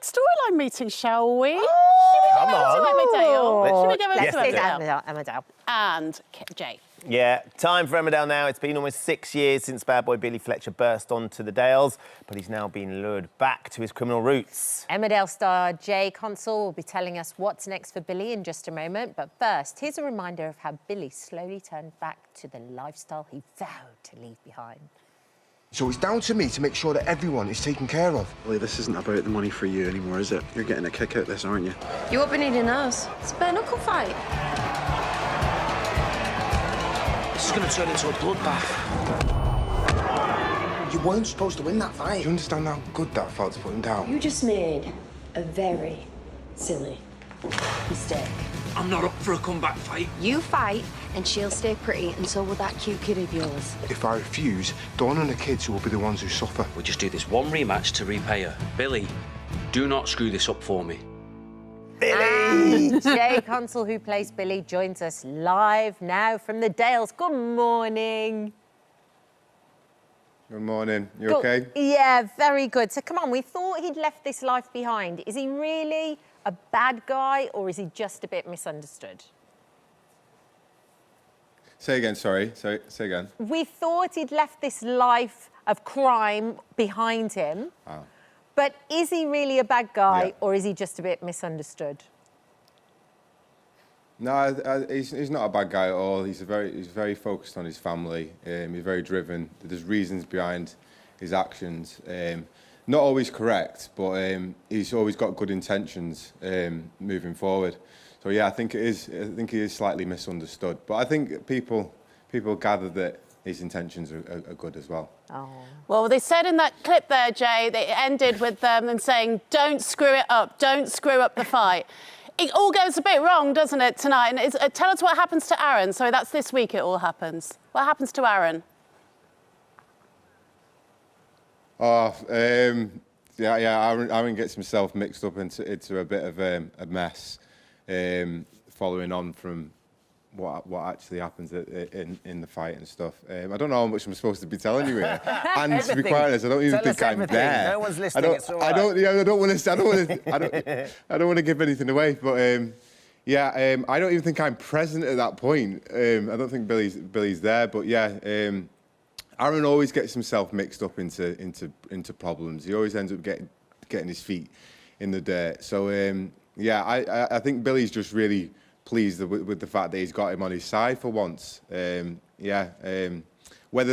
storyline meeting, shall we? Come on. Should we go over Yes, to Emmerdale? Emmerdale. And Jay. Yeah, time for Emmerdale now. It's been almost 6 years since bad boy Billy Fletcher burst onto the Dales, but he's now been lured back to his criminal roots. Emmerdale star Jay Kontzle will be telling us what's next for Billy in just a moment. But first, here's a reminder of how Billy slowly turned back to the lifestyle he vowed to leave behind. So it's down to me to make sure that everyone is taken care of. Billy, this isn't about the money for you anymore, is it? You're getting a kick out of this, aren't you? You won't be needing us. It's a bare knuckle fight. This is going to turn into a bloodbath. You weren't supposed to win that fight. Do you understand how good that felt to put him down? You just made a very silly mistake. I'm not up for a comeback fight. You fight, and she'll stay pretty, and so will that cute kid of yours. If I refuse, Dawn and the kids will be the ones who suffer. We'll just do this one rematch to repay her. Billy, do not screw this up for me. And Jay Kontzle, who plays Billy, joins us live now from the Dales. Good morning. Good morning. You okay? Yeah, very good. So come on, we thought he'd left this life behind. Is he really a bad guy, or is he just a bit misunderstood? Say again, sorry. Say again. We thought he'd left this life of crime behind him. Oh. But is he really a bad guy, Yeah. or is he just a bit misunderstood? No, he's not a bad guy at all. He's very focused on his family. He's very driven. There's reasons behind his actions. Not always correct, but he's always got good intentions moving forward. So yeah, I think he is slightly misunderstood. But I think people gather that his intentions are good as well. Oh. Well, they said in that clip there, Jay, that it ended with them saying, don't screw it up, don't screw up the fight. It all goes a bit wrong, doesn't it, tonight? And tell us what happens to Aaron. Sorry, that's this week it all happens. What happens to Aaron? Oh, Aaron gets himself mixed up into a bit of a mess, following on from what actually happens in the fight and stuff. I don't know how much I'm supposed to be telling you here. And to be quite honest, I don't even think I'm there. No one's listening. It's all right. I don't want to give anything away. But I don't even think I'm present at that point. I don't think Billy's there. But yeah, Aaron always gets himself mixed up into problems. He always ends up getting his feet in the dirt. So I think Billy's just really pleased with the fact that he's got him on his side for once. Whether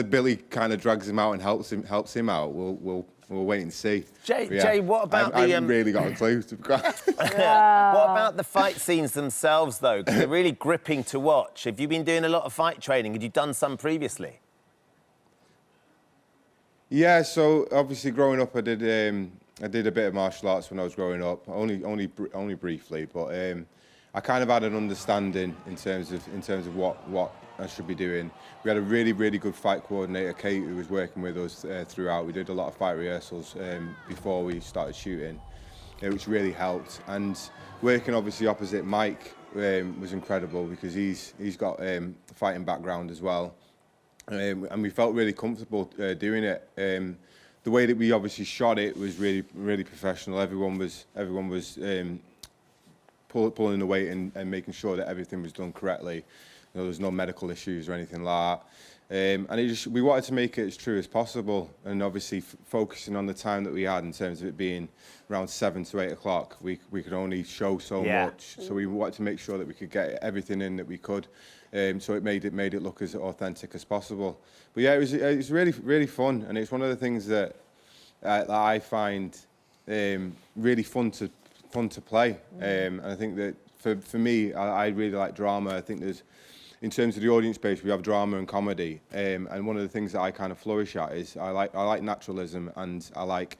Billy kind of drags him out and helps him out, we'll wait and see. Jay, what about I haven't really got a clue. What about the fight scenes themselves, though? 'Cause they're really gripping to watch. Have you been doing a lot of fight training? Had you done some previously? Yeah, so obviously growing up, I did a bit of martial arts when I was growing up, only briefly, but I kind of had an understanding in terms of what I should be doing. We had a really good fight coordinator, Kate, who was working with us throughout. We did a lot of fight rehearsals before we started shooting, which really helped. And working obviously opposite Mike was incredible because he's got a fighting background as well. And we felt really comfortable doing it. The way that we obviously shot it was really professional. Everyone was pulling the weight and making sure that everything was done correctly. There was no medical issues or anything like that. And we wanted to make it as true as possible. And obviously focusing on the time that we had in terms of it being around 7 to 8 o'clock, we could only show so much. So we wanted to make sure that we could get everything in that we could. So it made it look as authentic as possible. But yeah, it was really fun, and it's one of the things that I find really fun to play. And I think that for me, I really like drama. I think in terms of the audience base, we have drama and comedy. And one of the things that I kind of flourish at is I like naturalism, and I like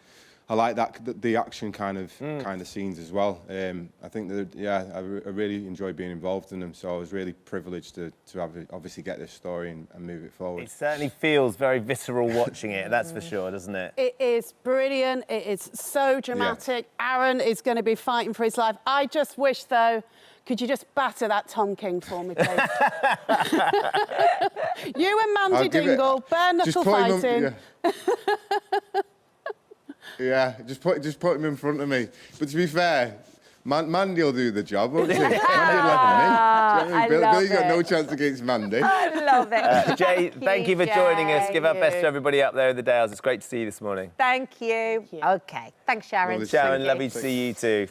the action kind of scenes as well. I think that I really enjoy being involved in them. So I was really privileged to obviously get this story and move it forward. It certainly feels very visceral watching it. That's for sure, doesn't it? It is brilliant. It is so dramatic. Yeah. Aaron is going to be fighting for his life. I just wish, though, could you just batter that Tom King for me, please? You and Mandy Dingle, bare knuckle fighting. Yeah, just put him in front of me. But to be fair, Mandy will do the job, won't she? Mandy will have me. Billy's got no chance against Mandy. I love it. Jay, thank you for joining us. Give our best to everybody up there in the Dales. It's great to see you this morning. Thank you. Okay. Thanks, Sharon. Sharon, lovely to see you too.